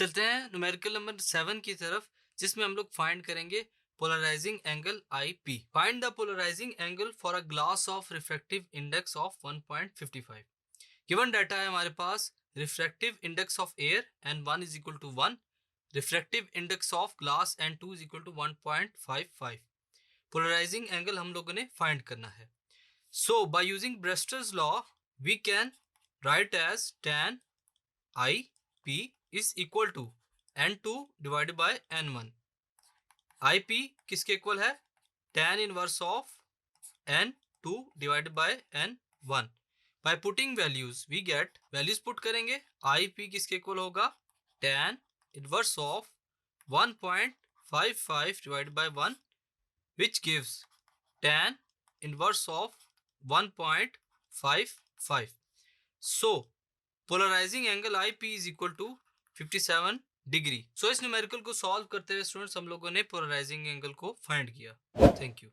चलते हैं numerical number 7 की तरफ, जिसमें हम लोग फाइंड करेंगे polarising angle IP। Find the polarising angle for a glass of refractive index of 1.55। Given data है हमारे पास, refractive index of air and 1 is equal to 1, refractive index of glass and 2 is equal to 1.55। Polarising angle हम लोगों ने find करना है। So by using Brewster's law we can write as tan IP is equal to N2 divided by N1। IP किसके equal है? tan inverse of N2 divided by N1। By putting values we get, values put करेंगे, IP किसके equal होगा? tan inverse of 1.55 divided by 1 which gives tan inverse of 1.55। So polarising angle IP is equal to 57 degree. So इस numerical को solve करते हुए students हम लोगों ने पोलराइजिंग एंगल को फाइंड किया। Thank you.